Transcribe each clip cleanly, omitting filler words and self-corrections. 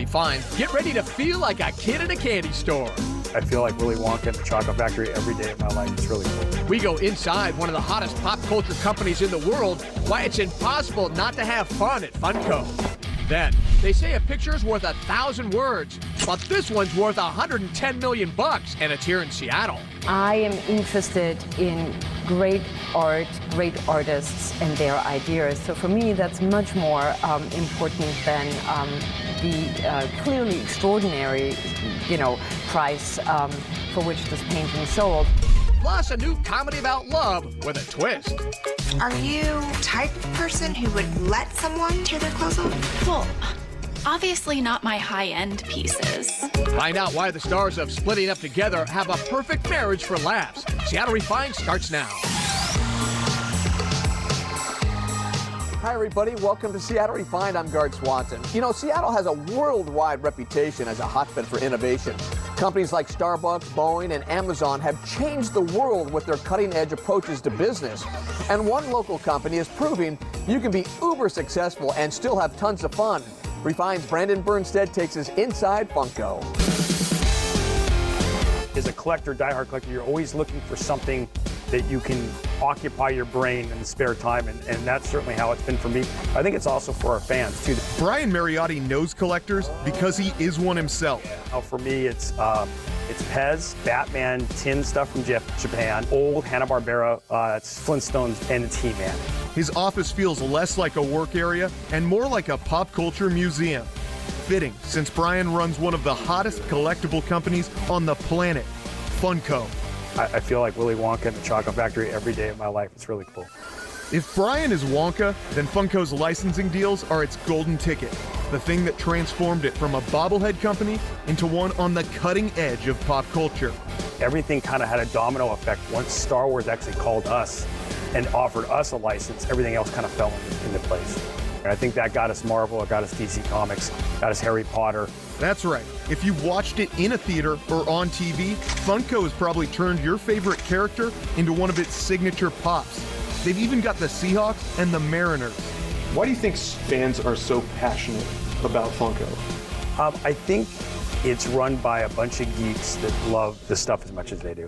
Refined, get ready to feel like a kid in a candy store. I feel like Willy Wonka in the Chocolate Factory every day of my life. It's really cool. We go inside one of the hottest pop culture companies in the world, why it's impossible not to have fun at Funko. Then, they say a picture's worth 1,000 words, but this one's worth 110 million bucks, and it's here in Seattle. I am interested in great art, great artists, and their ideas. So for me, that's much more important than the clearly extraordinary, price for which this painting sold. Plus, a new comedy about love with a twist. Are you the type of person who would let someone tear their clothes off? Well, obviously not my high-end pieces. Find out why the stars of Splitting Up Together have a perfect marriage for laughs. Seattle Refined starts now. Hi, everybody. Welcome to Seattle Refined. I'm Gard Swanson. You know, Seattle has a worldwide reputation as a hotbed for innovation. Companies like Starbucks, Boeing, and Amazon have changed the world with their cutting-edge approaches to business. And one local company is proving you can be uber successful and still have tons of fun. Refined's Brandon Bernstead takes us inside Funko. As a collector, diehard collector, you're always looking for something that you can occupy your brain in the spare time, and that's certainly how it's been for me. I think it's also for our fans, too. Brian Mariotti knows collectors because he is one himself. Now, for me, it's Pez, Batman, tin stuff from Japan, old Hanna-Barbera, it's Flintstones, and it's He-Man. His office feels less like a work area and more like a pop culture museum. Fitting, since Brian runs one of the hottest collectible companies on the planet, Funko. I feel like Willy Wonka in the Chocolate Factory every day of my life. It's really cool. If Brian is Wonka, then Funko's licensing deals are its golden ticket, the thing that transformed it from a bobblehead company into one on the cutting edge of pop culture. Everything kind of had a domino effect. Once Star Wars actually called us and offered us a license, everything else kind of fell into place. And I think that got us Marvel, it got us DC Comics, got us Harry Potter. That's right. If you watched it in a theater or on TV, Funko has probably turned your favorite character into one of its signature pops. They've even got the Seahawks and the Mariners. Why do you think fans are so passionate about Funko? I think it's run by a bunch of geeks that love this stuff as much as they do.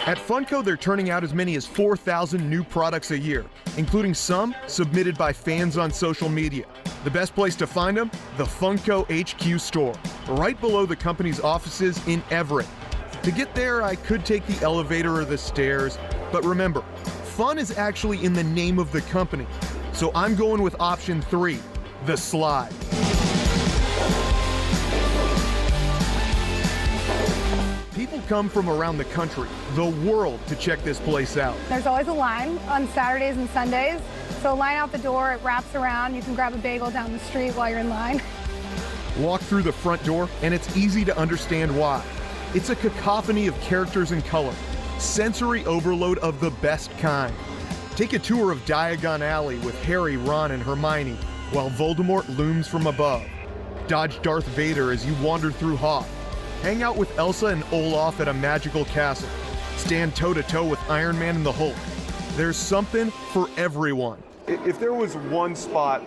At Funko, they're turning out as many as 4,000 new products a year, including some submitted by fans on social media. The best place to find them? The Funko HQ store, right below the company's offices in Everett. To get there, I could take the elevator or the stairs, but remember, fun is actually in the name of the company. So I'm going with option 3, the slide. People come from around the country, the world, to check this place out. There's always a line on Saturdays and Sundays. So line out the door, it wraps around. You can grab a bagel down the street while you're in line. Walk through the front door, and it's easy to understand why. It's a cacophony of characters and color, sensory overload of the best kind. Take a tour of Diagon Alley with Harry, Ron, and Hermione, while Voldemort looms from above. Dodge Darth Vader as you wander through Hoth. Hang out with Elsa and Olaf at a magical castle. Stand toe-to-toe with Iron Man and the Hulk. There's something for everyone. If there was one spot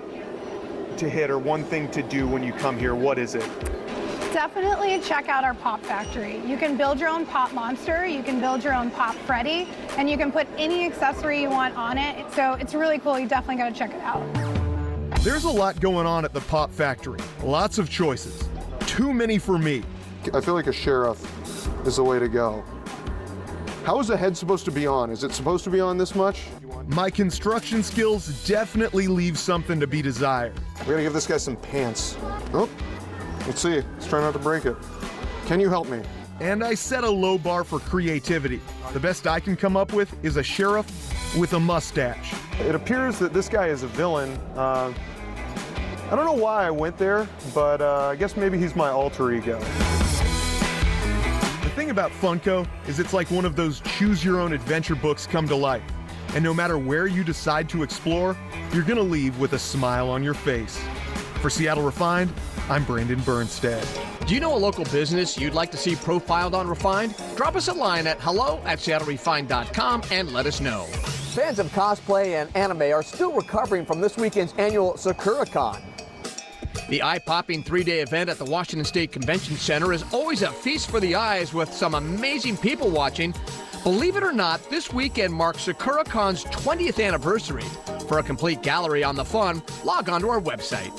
to hit or one thing to do when you come here, what is it? Definitely check out our Pop Factory. You can build your own Pop Monster, you can build your own Pop Freddy, and you can put any accessory you want on it. So it's really cool. You definitely got to check it out. There's a lot going on at the Pop Factory. Lots of choices. Too many for me. I feel like a sheriff is the way to go. How is the head supposed to be on? Is it supposed to be on this much? My construction skills definitely leave something to be desired. We're gonna give this guy some pants. Oh, let's see. Let's try not to break it. Can you help me? And I set a low bar for creativity. The best I can come up with is a sheriff with a mustache. It appears that this guy is a villain. I don't know why I went there, but I guess maybe he's my alter ego. The thing about Funko is it's like one of those choose-your-own-adventure books come to life. And no matter where you decide to explore, you're gonna leave with a smile on your face. For Seattle Refined, I'm Brandon Bernstead. Do you know a local business you'd like to see profiled on Refined? Drop us a line at hello@seattlerefined.com and let us know. Fans of cosplay and anime are still recovering from this weekend's annual SakuraCon. The eye-popping 3-day event at the Washington State Convention Center is always a feast for the eyes with some amazing people watching. Believe it or not, this weekend marks SakuraCon's 20th anniversary. For a complete gallery on the fun, log on to our website.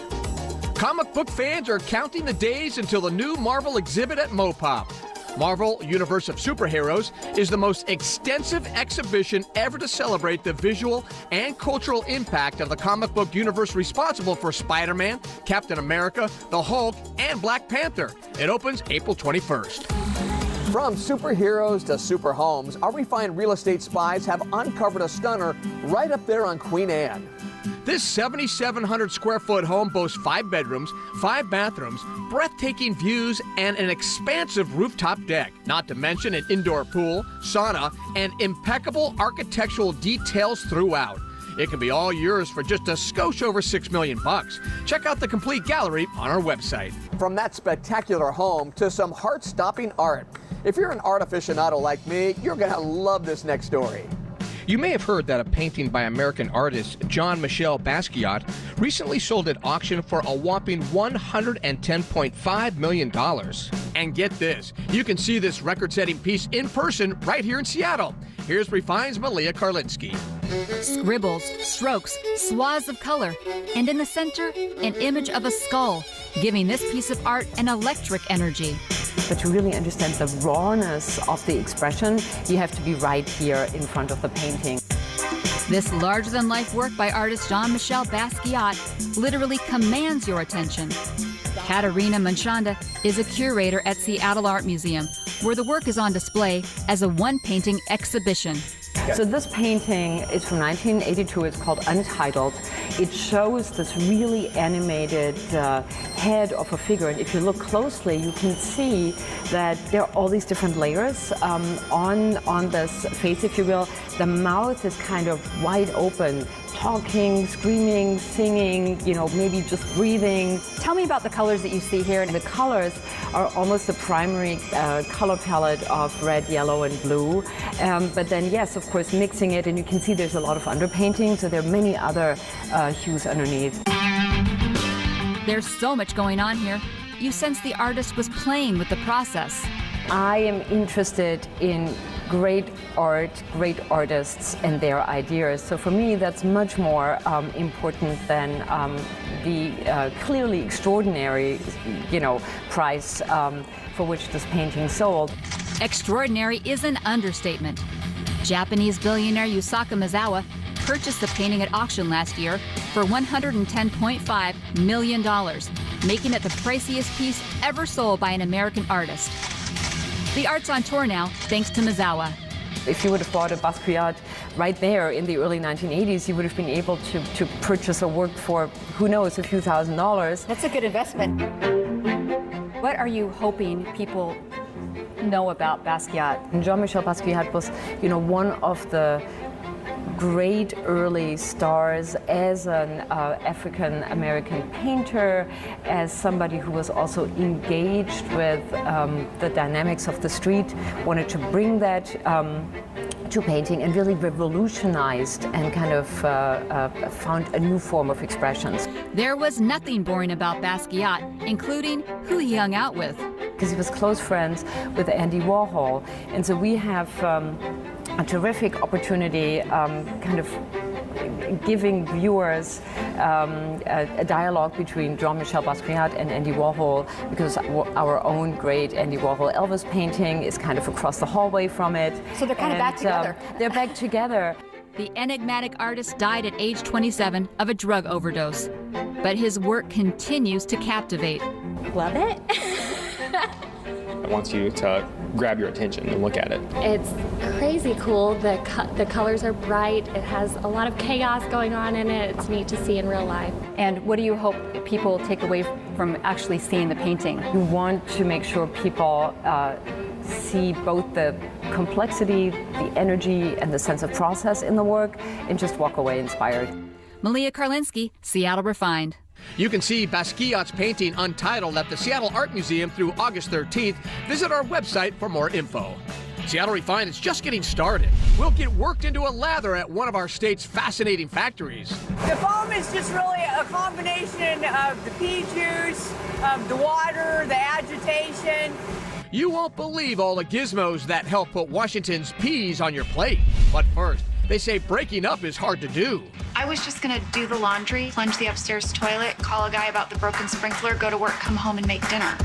Comic book fans are counting the days until the new Marvel exhibit at Mopop. Marvel Universe of Superheroes is the most extensive exhibition ever to celebrate the visual and cultural impact of the comic book universe responsible for Spider-Man, Captain America, the Hulk, and Black Panther. It opens April 21st. From superheroes to super homes, our refined real estate spies have uncovered a stunner right up there on Queen Anne. This 7,700 square foot home boasts 5 bedrooms, 5 bathrooms, breathtaking views, and an expansive rooftop deck. Not to mention an indoor pool, sauna, and impeccable architectural details throughout. It can be all yours for just a skosh over $6 million. Check out the complete gallery on our website. From that spectacular home to some heart-stopping art. If you're an art aficionado like me, you're gonna love this next story. You may have heard that a painting by American artist JeanMichel Basquiat recently sold at auction for a whopping $110.5 million. And get this, you can see this record-setting piece in person right here in Seattle. Here's Refine's Malia Karlinski. Scribbles, strokes, swaths of color, and in the center, an image of a skull, giving this piece of art an electric energy. But to really understand the rawness of the expression, you have to be right here in front of the painting. This larger-than-life work by artist JeanMichel Basquiat literally commands your attention. Katerina Manchanda is a curator at Seattle Art Museum, where the work is on display as a one-painting exhibition. So this painting is from 1982. It's called Untitled. It shows this really animated head of a figure. And if you look closely, you can see that there are all these different layers on this face, if you will. The mouth is kind of wide open, talking, screaming, singing, maybe just breathing. Tell me about the colors that you see here. The colors are almost the primary color palette of red, yellow, and blue. But then, yes, of course, mixing it, and you can see there's a lot of underpainting, so there are many other hues underneath. There's so much going on here. You sense the artist was playing with the process. I am interested in great art, great artists, and their ideas. So for me, that's much more important than the clearly extraordinary, price for which this painting sold. Extraordinary is an understatement. Japanese billionaire Yusaku Maezawa purchased the painting at auction last year for $110.5 million, making it the priciest piece ever sold by an American artist. The art's on tour now, thanks to Maezawa. If you would have bought a Basquiat right there in the early 1980s, you would have been able to purchase a work for, who knows, a few $1,000s. That's a good investment. What are you hoping people know about Basquiat? And JeanMichel Basquiat was, one of the great early stars as an African-American painter, as somebody who was also engaged with the dynamics of the street, wanted to bring that to painting and really revolutionized and kind of found a new form of expressions. There was nothing boring about Basquiat, including who he hung out with. Because he was close friends with Andy Warhol. And so we have a terrific opportunity kind of giving viewers a dialogue between JeanMichel Basquiat and Andy Warhol, because our own great Andy Warhol Elvis painting is kind of across the hallway from it. So they're kind of back together. They're back together. The enigmatic artist died at age 27 of a drug overdose, but his work continues to captivate. Love it. It wants you to grab your attention and look at it. It's crazy cool. The colors are bright. It has a lot of chaos going on in it. It's neat to see in real life. And what do you hope people take away from actually seeing the painting? We want to make sure people see both the complexity, the energy, and the sense of process in the work, and just walk away inspired. Malia Karlinski, Seattle Refined. You can see Basquiat's painting Untitled at the Seattle Art Museum through August 13th. Visit our website for more info. Seattle Refined is just getting started. We'll get worked into a lather at one of our state's fascinating factories. The foam is just really a combination of the pea juice, of the water, the agitation. You won't believe all the gizmos that help put Washington's peas on your plate. But first, they say breaking up is hard to do. I was just gonna do the laundry, plunge the upstairs toilet, call a guy about the broken sprinkler, go to work, come home, and make dinner.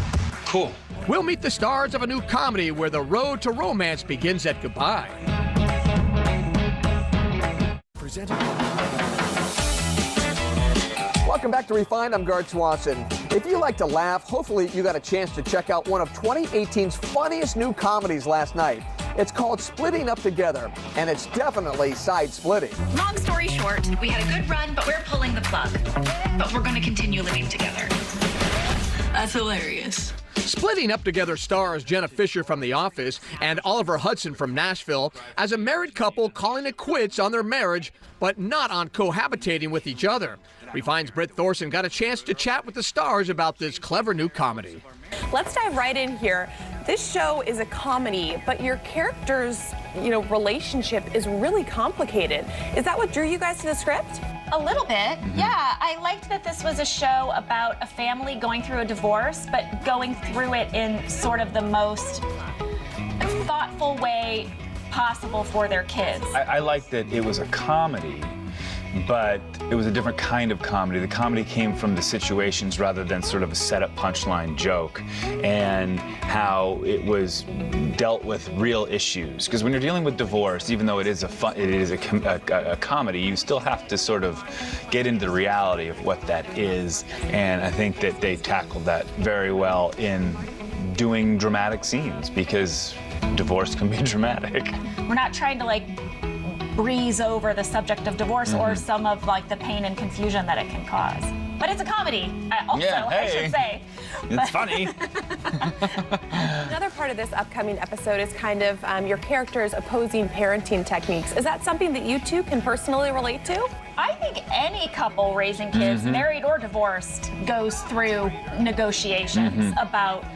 Cool. We'll meet the stars of a new comedy where the road to romance begins at goodbye. Presented. Welcome back to Refined. I'm Gard Swanson. If you like to laugh, hopefully you got a chance to check out one of 2018's funniest new comedies last night. It's called Splitting Up Together, and it's definitely side-splitting. Long story short, we had a good run, but we're pulling the plug. But we're gonna continue living together. That's hilarious. Splitting Up Together stars Jenna Fisher from The Office and Oliver Hudson from Nashville as a married couple calling it quits on their marriage, but not on cohabitating with each other. Refined's Britt Thorson got a chance to chat with the stars about this clever new comedy. Let's dive right in here. This show is a comedy, but your character's, relationship is really complicated. Is that what drew you guys to the script? A little bit, yeah. I liked that this was a show about a family going through a divorce, but going through it in sort of the most thoughtful way possible for their kids. I liked that it was a comedy, but it was a different kind of comedy. The comedy came from the situations rather than sort of a setup punchline joke, and how it was dealt with real issues. Because when you're dealing with divorce, even though it is a comedy, you still have to sort of get into the reality of what that is. And I think that they tackled that very well in doing dramatic scenes, because divorce can be dramatic. We're not trying to breeze over the subject of divorce or some of the pain and confusion that it can cause. But it's a comedy, I should say. It's funny. Another part of this upcoming episode is kind of your character's opposing parenting techniques. Is that something that you two can personally relate to? I think any couple raising kids, married or divorced, goes through negotiations about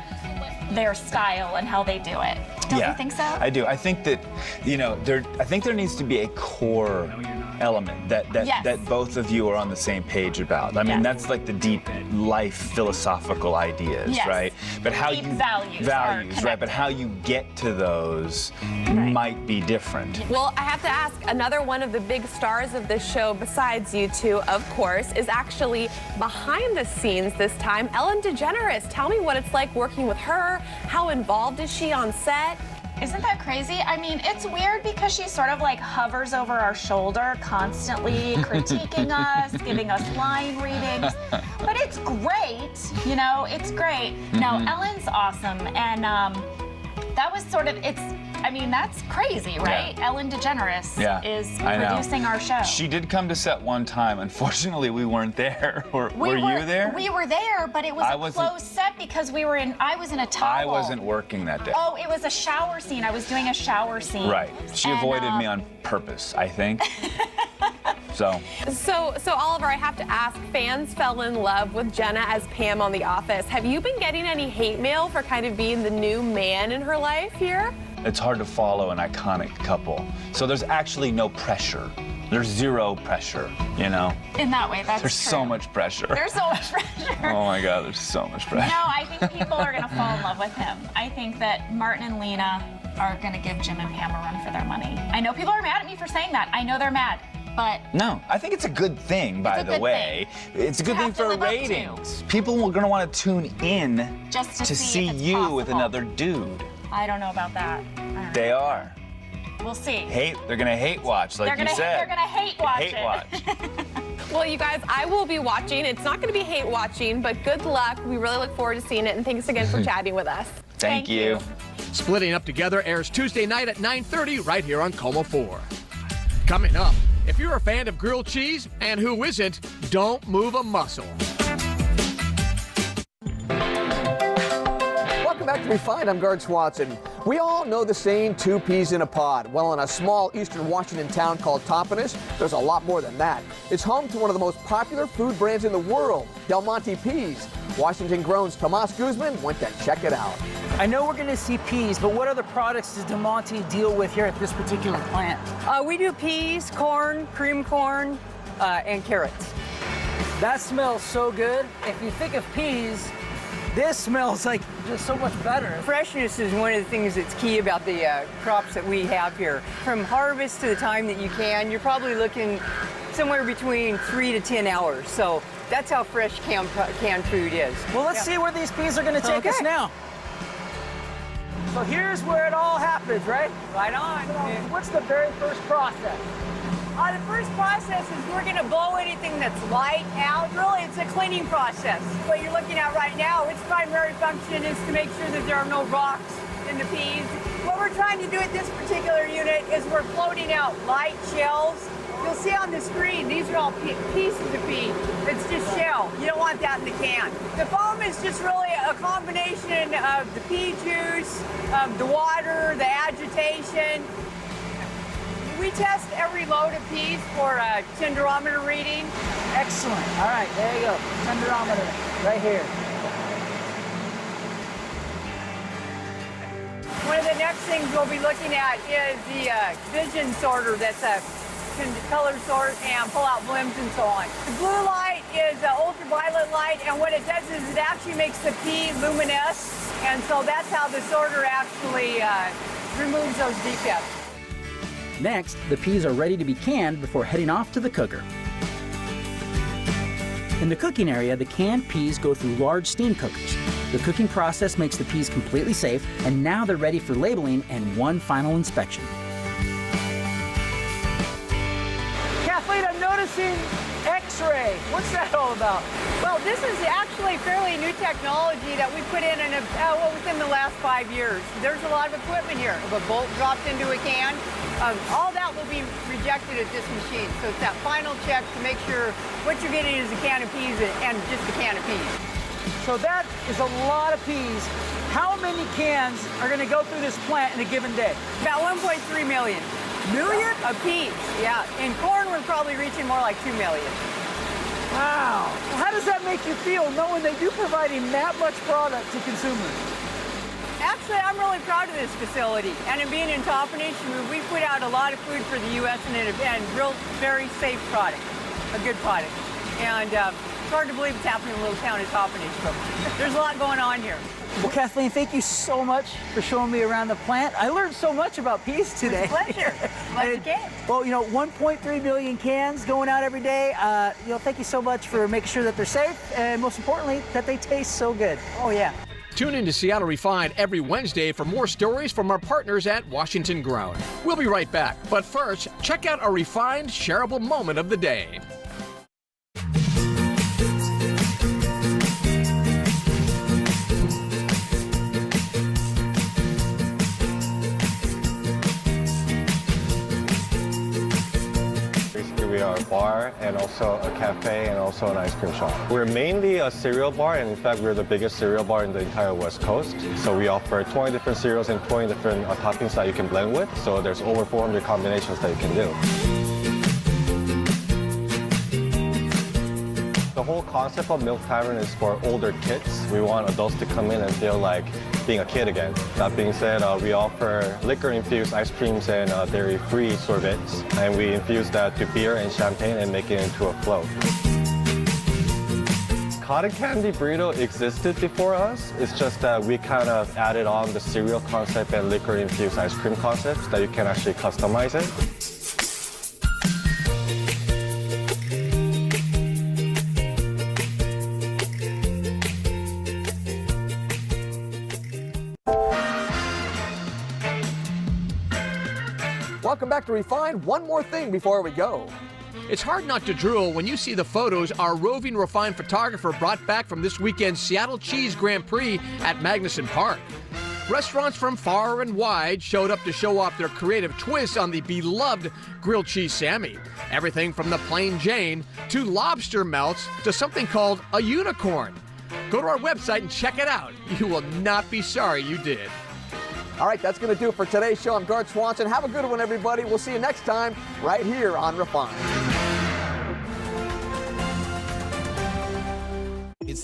their style and how they do it. Don't you think so? I do. I think that, I think there needs to be a core element that both of you are on the same page about. I mean, that's like the deep life philosophical ideas, right? But how deep you values, right? But how you get to those might be different. Well, I have to ask, another one of the big stars of this show, besides you two, of course, is actually behind the scenes this time. Ellen DeGeneres. Tell me what it's like working with her. How involved is she on set? Isn't that crazy? I mean, it's weird because she sort of hovers over our shoulder, constantly critiquing us, giving us line readings. But it's great, it's great. No, Ellen's awesome. And that was sort of, that's crazy, right? Yeah. Ellen DeGeneres is producing our show. She did come to set one time. Unfortunately, we weren't there. Were you there? We were there, but it was a closed set because I was in a towel. I wasn't working that day. Oh, it was a shower scene. I was doing a shower scene. Right. She avoided me on purpose, I think. So Oliver, I have to ask, fans fell in love with Jenna as Pam on The Office. Have you been getting any hate mail for kind of being the new man in her life here? It's hard to follow an iconic couple. So there's actually no pressure. There's zero pressure, In that way, that's There's true. So much pressure. There's so much pressure. Oh my God, there's so much pressure. No, I think people are going to fall in love with him. I think that Martin and Lena are going to give Jim and Pam a run for their money. I know people are mad at me for saying that. I know they're mad. But no, I think it's a good thing, by the way. It's a good thing for ratings. People are going to want to tune in just to see you possible. with another dude. I don't know about that. They are. We'll see. They're going to hate watch, like you said. They're going to hate watch Hate watch. Well, you guys, I will be watching. It's not going to be hate watching, but good luck. We really look forward to seeing it, and thanks again for chatting with us. Thank you. Splitting Up Together airs Tuesday night at 9:30 right here on Como 4. Coming up, if you're a fan of grilled cheese, and who isn't, don't move a muscle. Welcome back to Refined. I'm Gard Swanson. We all know the saying, 2 peas in a pod. Well, in a small eastern Washington town called Tompkins, there's a lot more than that. It's home to one of the most popular food brands in the world, Monte Peas. Washington Grown's Tomas Guzman went to check it out. I know we're going to see peas, but what other products does DeMonte deal with here at this particular plant? We do peas, corn, cream corn, and carrots. That smells so good. If you think of peas, this smells like just so much better. Freshness is one of the things that's key about the crops that we have here. From harvest to the time that you can, you're probably looking somewhere between 3 to 10 hours. So that's how fresh canned food is. Well, let's see where these peas are going to take us now. So here's where it all happens, right? Right on. What's the very first process? The first process is we're going to blow anything that's light out. Really, it's a cleaning process. What you're looking at right now, its primary function is to make sure that there are no rocks in the peas. What we're trying to do at this particular unit is we're floating out light shells. You'll see on the screen, these are all pieces of pea. It's just shell. You don't want that in the can. The foam is just really a combination of the pea juice, the water, the agitation. We test every load of peas for a tenderometer reading. Excellent. All right, there you go. Tenderometer right here. One of the next things we'll be looking at is the vision sorter that's can color sort and pull out blooms and so on. The blue light is ultraviolet light, and what it does is it actually makes the pea luminesce, and so that's how the sorter actually removes those defects. Next, the peas are ready to be canned before heading off to the cooker. In the cooking area, the canned peas go through large steam cookers. The cooking process makes the peas completely safe, and now they're ready for labeling and one final inspection. Kathleen, I'm noticing X-ray. What's that all about? Well, this is actually fairly new technology that we put in within the last 5 years. There's a lot of equipment here. If a bolt drops into a can, all that will be rejected at this machine. So it's that final check to make sure what you're getting is a can of peas and just a can of peas. So that is a lot of peas. How many cans are going to go through this plant in a given day? About 1.3 million. Million? Of peas, yeah. In corn, we're probably reaching more like 2 million. Wow. How does that make you feel, knowing that you're providing that much product to consumers? Actually, I'm really proud of this facility. And in being in Toppenish, we put out a lot of food for the U.S. and real, very safe product, a good product. And it's hard to believe it's happening in a little town of Toppenish, but there's a lot going on here. Well, Kathleen, thank you so much for showing me around the plant. I learned so much about peas today. It's a pleasure. Glad you came. Well, 1.3 million cans going out every day. Thank you so much for making sure that they're safe, and most importantly, that they taste so good. Oh, yeah. Tune in to Seattle Refined every Wednesday for more stories from our partners at Washington Grown. We'll be right back. But first, check out our refined, shareable moment of the day. We are a bar and also a cafe and also an ice cream shop. We're mainly a cereal bar, and in fact we're the biggest cereal bar in the entire West Coast. So we offer 20 different cereals and 20 different toppings that you can blend with. So there's over 400 combinations that you can do. The whole concept of Milk Tavern is for older kids. We want adults to come in and feel like being a kid again. That being said, we offer liquor-infused ice creams and dairy-free sorbets, and we infuse that to beer and champagne and make it into a float. Cotton candy burrito existed before us. It's just that we kind of added on the cereal concept and liquor-infused ice cream concepts that you can actually customize it. Welcome back to Refined. One more thing before we go. It's hard not to drool when you see the photos our roving refined photographer brought back from this weekend's Seattle Cheese Grand Prix at Magnuson Park. Restaurants from far and wide showed up to show off their creative twists on the beloved grilled cheese Sammy. Everything from the plain Jane to lobster melts to something called a unicorn. Go to our website and check it out. You will not be sorry you did. All right, that's going to do it for today's show. I'm Gart Swanson. Have a good one, everybody. We'll see you next time right here on Refined.